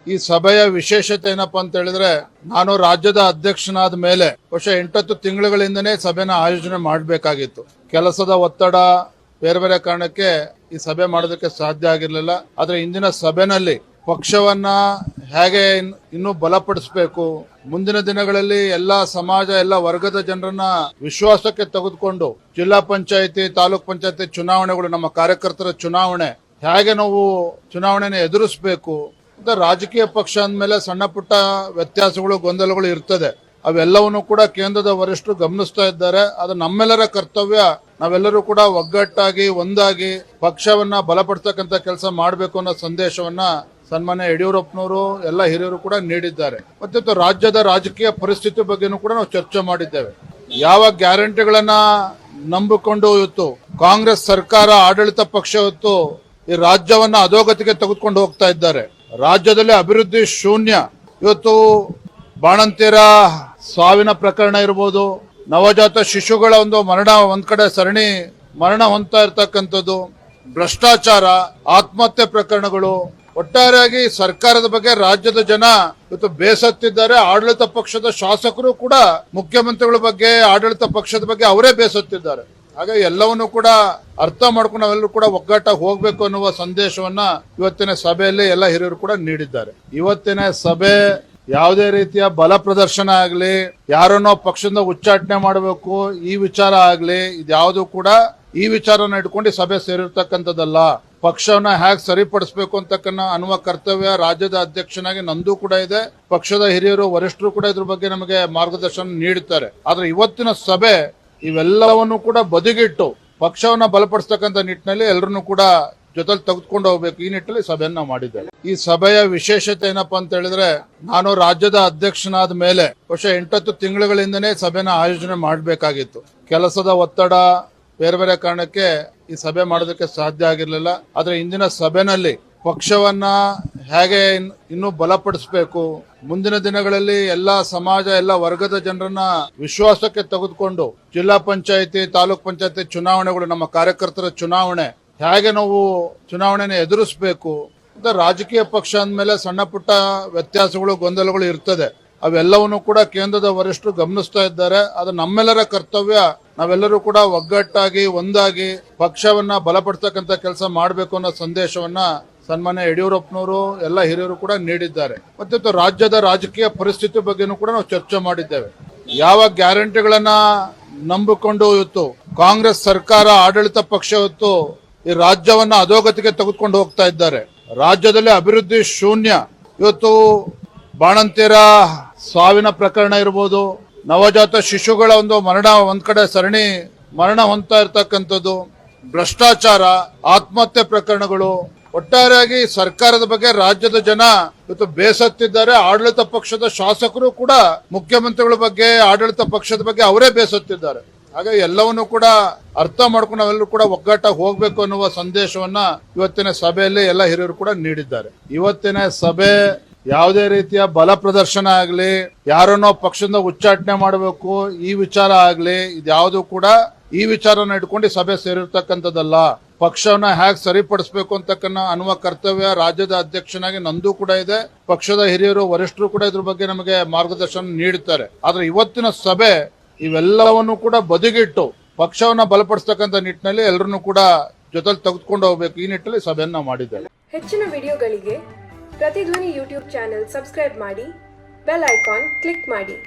ಈ ಸಭೆಯ ವಿಶೇಷತೆ ಏನಪ್ಪಾ ಅಂತ ಹೇಳಿದ್ರೆ, ನಾನು ರಾಜ್ಯದ ಅಧ್ಯಕ್ಷನಾದ ಮೇಲೆ ಬಹುಶಃ 8 ತಿಂಗಳುಗಳಿಂದನೇ ಸಭೆನ ಆಯೋಜನೆ ಮಾಡಬೇಕಾಗಿತ್ತು. ಕೆಲಸದ ಒತ್ತಡ ಬೇರೆ ಬೇರೆ ಕಾರಣಕ್ಕೆ ಈ ಸಭೆ ಮಾಡೋದಕ್ಕೆ ಸಾಧ್ಯ ಆಗಿರ್ಲಿಲ್ಲ. ಆದ್ರೆ ಇಂದಿನ ಸಭೆನಲ್ಲಿ ಪಕ್ಷವನ್ನ ಹೇಗೆ ಇನ್ನೂ ಬಲಪಡಿಸಬೇಕು, ಮುಂದಿನ ದಿನಗಳಲ್ಲಿ ಎಲ್ಲಾ ಸಮಾಜ ಎಲ್ಲ ವರ್ಗದ ಜನರನ್ನ ವಿಶ್ವಾಸಕ್ಕೆ ತೆಗೆದುಕೊಂಡು ಜಿಲ್ಲಾ ಪಂಚಾಯತಿ ತಾಲೂಕ್ ಪಂಚಾಯತಿ ಚುನಾವಣೆಗಳು, ನಮ್ಮ ಕಾರ್ಯಕರ್ತರ ಚುನಾವಣೆ ಹೇಗೆ ನಾವು ಚುನಾವಣೆನ ಎದುರಿಸಬೇಕು ಅಂತ ರಾಜಕೀಯ ಪಕ್ಷ ಅಂದಮೇಲೆ ಸಣ್ಣ ಪುಟ್ಟ ವ್ಯತ್ಯಾಸಗಳು ಗೊಂದಲಗಳು ಇರ್ತದೆ. ಅವೆಲ್ಲವನ್ನು ಕೂಡ ಕೇಂದ್ರದ ವರಿಷ್ಠರು ಗಮನಿಸ್ತಾ ಇದ್ದಾರೆ. ಅದು ನಮ್ಮೆಲ್ಲರ ಕರ್ತವ್ಯ. ನಾವೆಲ್ಲರೂ ಕೂಡ ಒಗ್ಗಟ್ಟಾಗಿ ಒಂದಾಗಿ ಪಕ್ಷವನ್ನ ಬಲಪಡಿಸತಕ್ಕಂತ ಕೆಲಸ ಮಾಡಬೇಕು ಅನ್ನೋ ಸಂದೇಶವನ್ನ ಸನ್ಮಾನ್ಯ ಯಡಿಯೂರಪ್ಪನವರು ಎಲ್ಲ ಹಿರಿಯರು ಕೂಡ ನೀಡಿದ್ದಾರೆ. ಮತ್ತೆ ರಾಜ್ಯದ ರಾಜಕೀಯ ಪರಿಸ್ಥಿತಿ ಬಗ್ಗೆನೂ ಕೂಡ ನಾವು ಚರ್ಚೆ ಮಾಡಿದ್ದೇವೆ. ಯಾವ ಗ್ಯಾರಂಟಿಗಳನ್ನ ನಂಬಿಕೊಂಡು ಇವತ್ತು ಕಾಂಗ್ರೆಸ್ ಸರ್ಕಾರ ಆಡಳಿತ ಪಕ್ಷ ಇವತ್ತು ಈ ರಾಜ್ಯವನ್ನ ಅಧೋಗತಿಗೆ ತೆಗೆದುಕೊಂಡು ಹೋಗ್ತಾ ಇದ್ದಾರೆ. ರಾಜ್ಯದಲ್ಲಿ ಅಭಿವೃದ್ಧಿ ಶೂನ್ಯ. ಇವತ್ತು ಬಾಣಂತಿಯರ ಸಾವಿನ ಪ್ರಕರಣ ಇರ್ಬೋದು, ನವಜಾತ ಶಿಶುಗಳ ಒಂದು ಮರಣ, ಒಂದ್ ಕಡೆ ಸರಣಿ ಮರಣ ಹೊಂದ್ತಾ ಇರ್ತಕ್ಕಂಥದ್ದು, ಭ್ರಷ್ಟಾಚಾರ, ಆತ್ಮಹತ್ಯೆ ಪ್ರಕರಣಗಳು, ಒಟ್ಟಾರೆಯಾಗಿ ಸರ್ಕಾರದ ಬಗ್ಗೆ ರಾಜ್ಯದ ಜನ ಇವತ್ತು ಬೇಸತ್ತಿದ್ದಾರೆ. ಆಡಳಿತ ಪಕ್ಷದ ಶಾಸಕರು ಕೂಡ ಮುಖ್ಯಮಂತ್ರಿಗಳ ಬಗ್ಗೆ, ಆಡಳಿತ ಪಕ್ಷದ ಬಗ್ಗೆ ಅವರೇ ಬೇಸತ್ತಿದ್ದಾರೆ. ಹಾಗಾಗಿ ಎಲ್ಲವನ್ನೂ ಕೂಡ ಅರ್ಥ ಮಾಡ್ಕೊಂಡು ನಾವೆಲ್ಲರೂ ಕೂಡ ಒಗ್ಗಟ್ಟಾಗಿ ಹೋಗ್ಬೇಕು ಅನ್ನುವ ಸಂದೇಶವನ್ನ ಇವತ್ತಿನ ಸಭೆಯಲ್ಲಿ ಎಲ್ಲ ಹಿರಿಯರು ಕೂಡ ನೀಡಿದ್ದಾರೆ. ಇವತ್ತಿನ ಸಭೆ ಯಾವುದೇ ರೀತಿಯ ಬಲ ಪ್ರದರ್ಶನ ಆಗ್ಲಿ, ಯಾರನ್ನೋ ಪಕ್ಷದಿಂದ ಉಚ್ಚಾಟನೆ ಮಾಡಬೇಕು ಈ ವಿಚಾರ ಆಗ್ಲಿ, ಇದ್ಯಾವುದು ಕೂಡ ಈ ವಿಚಾರನ ಇಟ್ಕೊಂಡು ಸಭೆ ಸೇರಿರ್ತಕ್ಕಂಥದ್ದಲ್ಲ. ಪಕ್ಷವನ್ನ ಹೇಗೆ ಸರಿಪಡಿಸಬೇಕು ಅಂತಕ್ಕನ್ನ ಅನ್ನುವ ಕರ್ತವ್ಯ ರಾಜ್ಯದ ಅಧ್ಯಕ್ಷನಾಗಿ ನಂದು ಕೂಡ ಇದೆ. ಪಕ್ಷದ ಹಿರಿಯರು ವರಿಷ್ಠರು ಕೂಡ ಇದ್ರ ಬಗ್ಗೆ ನಮಗೆ ಮಾರ್ಗದರ್ಶನ ನೀಡುತ್ತಾರೆ. ಆದ್ರೆ ಇವತ್ತಿನ ಸಭೆ ಇವೆಲ್ಲವನ್ನು ಕೂಡ ಬದಿಗಿಟ್ಟು ಪಕ್ಷವನ್ನ ಬಲಪಡಿಸತಕ್ಕಂತ ನಿಟ್ಟಿನಲ್ಲಿ ಎಲ್ಲರನ್ನೂ ಕೂಡ ಜೊತೆಲಿ ತೆಗೆದುಕೊಂಡು ಹೋಗ್ಬೇಕು, ಈ ನಿಟ್ಟಿನಲ್ಲಿ ಸಭೆಯನ್ನ ಮಾಡಿದ್ದೇವೆ. ಈ ಸಭೆಯ ವಿಶೇಷತೆ ಏನಪ್ಪಾ ಅಂತ ಹೇಳಿದ್ರೆ, ನಾನು ರಾಜ್ಯದ ಅಧ್ಯಕ್ಷನಾದ ಮೇಲೆ ಬಹುಶಃ 8 ತಿಂಗಳುಗಳಿಂದನೇ ಸಭೆನ ಆಯೋಜನೆ ಮಾಡಬೇಕಾಗಿತ್ತು. ಕೆಲಸದ ಒತ್ತಡ ಬೇರೆ ಬೇರೆ ಕಾರಣಕ್ಕೆ ಈ ಸಭೆ ಮಾಡೋದಕ್ಕೆ ಸಾಧ್ಯ ಆಗಿರ್ಲಿಲ್ಲ. ಆದ್ರೆ ಇಂದಿನ ಸಭೆನಲ್ಲಿ ಪಕ್ಷವನ್ನ ಹೇಗೆ ಇನ್ನೂ ಬಲಪಡಿಸಬೇಕು, ಮುಂದಿನ ದಿನಗಳಲ್ಲಿ ಎಲ್ಲಾ ಸಮಾಜ ಎಲ್ಲ ವರ್ಗದ ಜನರನ್ನ ವಿಶ್ವಾಸಕ್ಕೆ ತೆಗೆದುಕೊಂಡು ಜಿಲ್ಲಾ ಪಂಚಾಯತಿ ತಾಲೂಕ್ ಪಂಚಾಯತಿ ಚುನಾವಣೆಗಳು, ನಮ್ಮ ಕಾರ್ಯಕರ್ತರ ಚುನಾವಣೆ ಹೇಗೆ ನಾವು ಚುನಾವಣೆನ ಎದುರಿಸಬೇಕು ಅಂತ ರಾಜಕೀಯ ಪಕ್ಷ ಅಂದಮೇಲೆ ಸಣ್ಣ ಪುಟ್ಟ ವ್ಯತ್ಯಾಸಗಳು ಗೊಂದಲಗಳು ಇರ್ತದೆ. ಅವೆಲ್ಲವನ್ನು ಕೂಡ ಕೇಂದ್ರದ ವರಿಷ್ಠರು ಗಮನಿಸ್ತಾ ಇದ್ದಾರೆ. ಅದು ನಮ್ಮೆಲ್ಲರ ಕರ್ತವ್ಯ. ನಾವೆಲ್ಲರೂ ಕೂಡ ಒಗ್ಗಟ್ಟಾಗಿ ಒಂದಾಗಿ ಪಕ್ಷವನ್ನ ಬಲಪಡಿಸತಕ್ಕಂತ ಕೆಲಸ ಮಾಡಬೇಕು ಅನ್ನೋ ಸಂದೇಶವನ್ನ ಸನ್ಮಾನ್ಯ ಯಡಿಯೂರಪ್ಪನವರು ಎಲ್ಲ ಹಿರಿಯರು ಕೂಡ ನೀಡಿದ್ದಾರೆ. ಮತ್ತೆ ರಾಜ್ಯದ ರಾಜಕೀಯ ಪರಿಸ್ಥಿತಿ ಬಗ್ಗೆನೂ ಕೂಡ ನಾವು ಚರ್ಚೆ ಮಾಡಿದ್ದೇವೆ. ಯಾವ ಗ್ಯಾರಂಟಿಗಳನ್ನ ನಂಬಿಕೊಂಡು ಇವತ್ತು ಕಾಂಗ್ರೆಸ್ ಸರ್ಕಾರ ಆಡಳಿತ ಪಕ್ಷ ಇವತ್ತು ಈ ರಾಜ್ಯವನ್ನ ಅಧೋಗತಿಗೆ ತೆಗೆದುಕೊಂಡು ಹೋಗ್ತಾ ಇದ್ದಾರೆ. ರಾಜ್ಯದಲ್ಲಿ ಅಭಿವೃದ್ಧಿ ಶೂನ್ಯ. ಇವತ್ತು ಬಾಣಂತಿಯರ ಸಾವಿನ ಪ್ರಕರಣ ಇರ್ಬೋದು, ನವಜಾತ ಶಿಶುಗಳ ಒಂದು ಮರಣ, ಒಂದ್ ಕಡೆ ಸರಣಿ ಮರಣ ಹೊಂದ್ತಾ ಇರ್ತಕ್ಕಂಥದ್ದು, ಭ್ರಷ್ಟಾಚಾರ, ಆತ್ಮಹತ್ಯೆ ಪ್ರಕರಣಗಳು, ಒಟ್ಟಾರೆಯಾಗಿ ಸರ್ಕಾರದ ಬಗ್ಗೆ ರಾಜ್ಯದ ಜನ ಇವತ್ತು ಬೇಸತ್ತಿದ್ದಾರೆ. ಆಡಳಿತ ಪಕ್ಷದ ಶಾಸಕರು ಕೂಡ ಮುಖ್ಯಮಂತ್ರಿಗಳ ಬಗ್ಗೆ, ಆಡಳಿತ ಪಕ್ಷದ ಬಗ್ಗೆ ಅವರೇ ಬೇಸತ್ತಿದ್ದಾರೆ. ಹಾಗಾಗಿ ಎಲ್ಲವನ್ನೂ ಕೂಡ ಅರ್ಥ ಮಾಡ್ಕೊಂಡು ನಾವೆಲ್ಲರೂ ಕೂಡ ಒಗ್ಗಟ್ಟಾಗಿ ಹೋಗ್ಬೇಕು ಅನ್ನುವ ಸಂದೇಶವನ್ನ ಇವತ್ತಿನ ಸಭೆಯಲ್ಲಿ ಎಲ್ಲ ಹಿರಿಯರು ಕೂಡ ನೀಡಿದ್ದಾರೆ. ಇವತ್ತಿನ ಸಭೆ ಯಾವುದೇ ರೀತಿಯ ಬಲ ಪ್ರದರ್ಶನ ಆಗ್ಲಿ, ಯಾರನ್ನೋ ಪಕ್ಷದಿಂದ ಉಚ್ಚಾಟನೆ ಮಾಡಬೇಕು ಈ ವಿಚಾರ ಆಗ್ಲಿ, ಇದ್ಯಾವುದು ಕೂಡ ಈ ವಿಚಾರನ ಇಟ್ಕೊಂಡು ಸಭೆ ಸೇರಿರ್ತಕ್ಕಂಥದ್ದಲ್ಲ. ಪಕ್ಷವನ್ನ ಹೇಗೆ ಸರಿಪಡಿಸಬೇಕು ಅಂತಕ್ಕನ್ನ ಅನ್ನುವ ಕರ್ತವ್ಯ ರಾಜ್ಯದ ಅಧ್ಯಕ್ಷನಾಗಿ ನಂದು ಕೂಡ ಇದೆ. ಪಕ್ಷದ ಹಿರಿಯರು ವರಿಷ್ಠರು ಕೂಡ ಇದ್ರ ಬಗ್ಗೆ ನಮಗೆ ಮಾರ್ಗದರ್ಶನ ನೀಡುತ್ತಾರೆ. ಆದ್ರೆ ಇವತ್ತಿನ ಸಭೆ ಇವೆಲ್ಲವನ್ನು ಕೂಡ ಬದಿಗಿಟ್ಟು ಪಕ್ಷವನ್ನ ಬಲಪಡಿಸತಕ್ಕಂತ ನಿಟ್ಟಿನಲ್ಲಿ ಎಲ್ಲರನ್ನೂ ಕೂಡ ಜೊತೆಲಿ ತೆಗೆದುಕೊಂಡು ಹೋಗ್ಬೇಕು, ಈ ನಿಟ್ಟಿನಲ್ಲಿ ಸಭೆಯನ್ನ ಮಾಡಿದ್ದೇವೆ. ಹೆಚ್ಚಿನ ವಿಡಿಯೋಗಳಿಗೆ ಪ್ರತಿಧ್ವನಿ ಯೂಟ್ಯೂಬ್ ಚಾನೆಲ್ ಸಬ್ಸ್ಕ್ರೈಬ್ ಮಾಡಿ, ಬೆಲ್ ಐಕಾನ್ ಕ್ಲಿಕ್ ಮಾಡಿ.